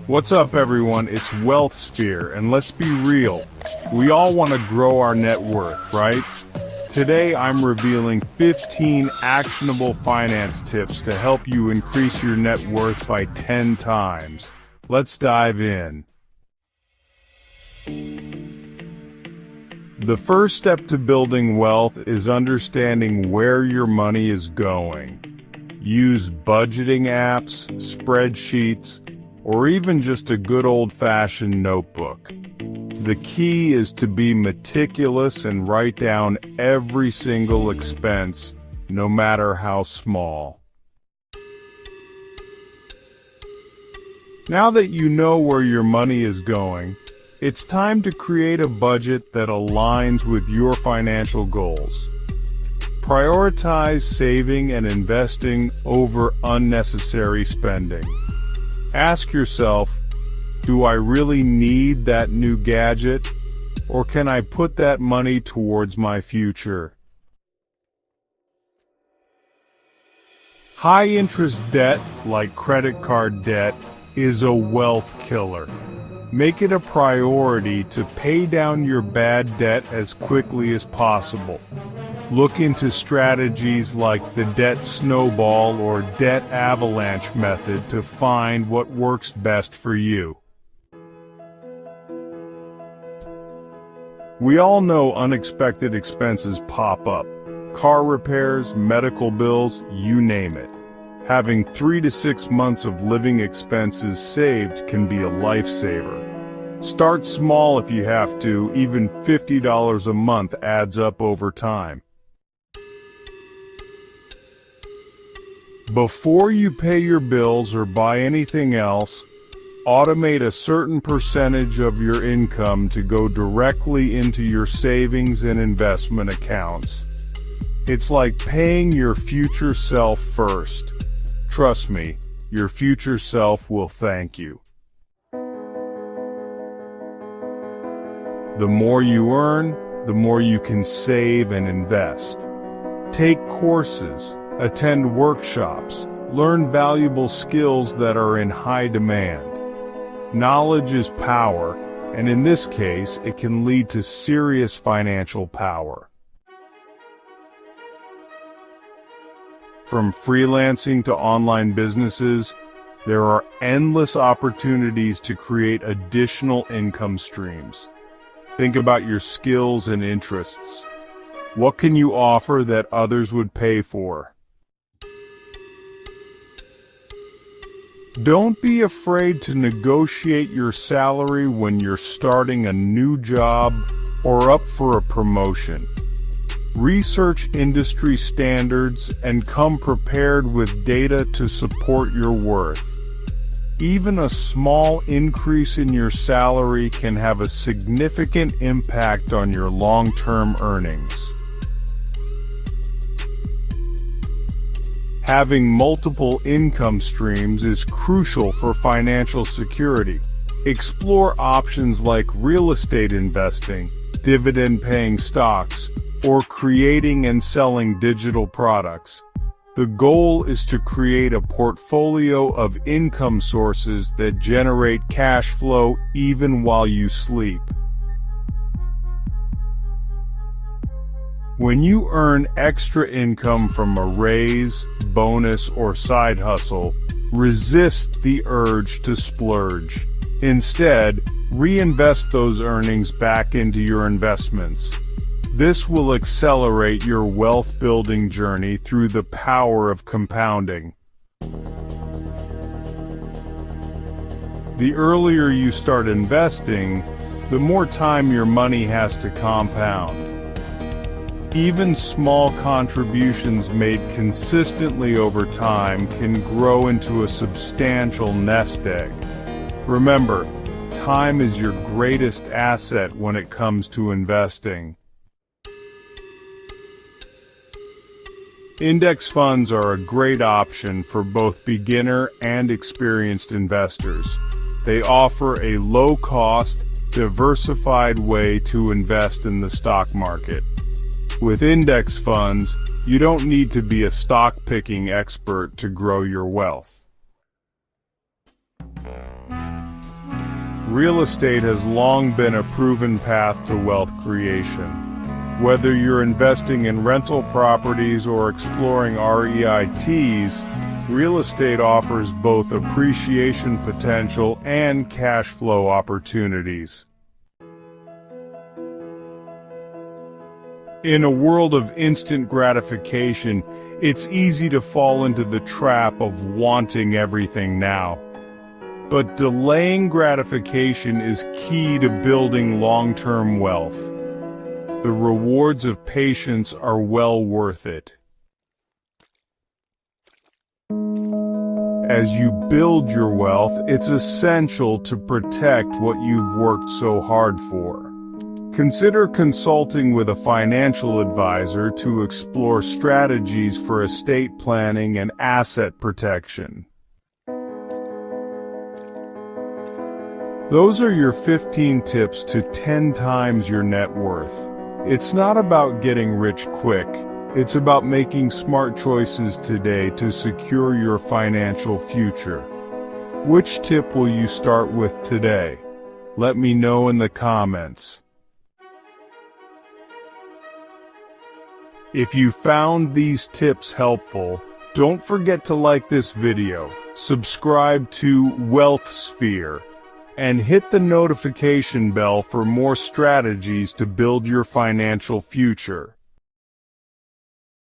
What's up, everyone? It's Wealth Sphere, and let's be real. We all want to grow our net worth, right? Today, I'm revealing 15 actionable finance tips to help you increase your net worth by 10 times. Let's dive in. The first step to building wealth is understanding where your money is going. Use budgeting apps, spreadsheets, or even just a good old-fashioned notebook. The key is to be meticulous and write down every single expense, no matter how small. Now that you know where your money is going, it's time to create a budget that aligns with your financial goals. Prioritize saving and investing over unnecessary spending. Ask yourself, do I really need that new gadget, or can I put that money towards my future? High-interest debt, like credit card debt, is a wealth killer. Make it a priority to pay down your bad debt as quickly as possible. Look into strategies like the debt snowball or debt avalanche method to find what works best for you. We all know unexpected expenses pop up. Car repairs, medical bills, you name it. Having 3 to 6 months of living expenses saved can be a lifesaver. Start small if you have to. Even $50 a month adds up over time. Before you pay your bills or buy anything else, automate a certain percentage of your income to go directly into your savings and investment accounts. It's like paying your future self first. Trust me, your future self will thank you. The more you earn, the more you can save and invest. Take courses, attend workshops, learn valuable skills that are in high demand. Knowledge is power, and in this case, it can lead to serious financial power. From freelancing to online businesses, there are endless opportunities to create additional income streams. Think about your skills and interests. What can you offer that others would pay for? Don't be afraid to negotiate your salary when you're starting a new job or up for a promotion. Research industry standards and come prepared with data to support your worth. Even a small increase in your salary can have a significant impact on your long-term earnings. Having multiple income streams is crucial for financial security. Explore options like real estate investing, dividend-paying stocks, or creating and selling digital products. The goal is to create a portfolio of income sources that generate cash flow even while you sleep. When you earn extra income from a raise, bonus, or side hustle, resist the urge to splurge. Instead, reinvest those earnings back into your investments. This will accelerate your wealth-building journey through the power of compounding. The earlier you start investing, the more time your money has to compound. Even small contributions made consistently over time can grow into a substantial nest egg. Remember, time is your greatest asset when it comes to investing. Index funds are a great option for both beginner and experienced investors. They offer a low-cost, diversified way to invest in the stock market. With index funds, you don't need to be a stock-picking expert to grow your wealth. Real estate has long been a proven path to wealth creation. Whether you're investing in rental properties or exploring REITs, real estate offers both appreciation potential and cash flow opportunities. In a world of instant gratification, it's easy to fall into the trap of wanting everything now. But delaying gratification is key to building long-term wealth. The rewards of patience are well worth it. As you build your wealth, it's essential to protect what you've worked so hard for. Consider consulting with a financial advisor to explore strategies for estate planning and asset protection. Those are your 15 tips to 10 times your net worth. It's not about getting rich quick. It's about making smart choices today to secure your financial future. Which tip will you start with today? Let me know in the comments. If you found these tips helpful, don't forget to like this video, subscribe to Wealth Sphere, and hit the notification bell for more strategies to build your financial future.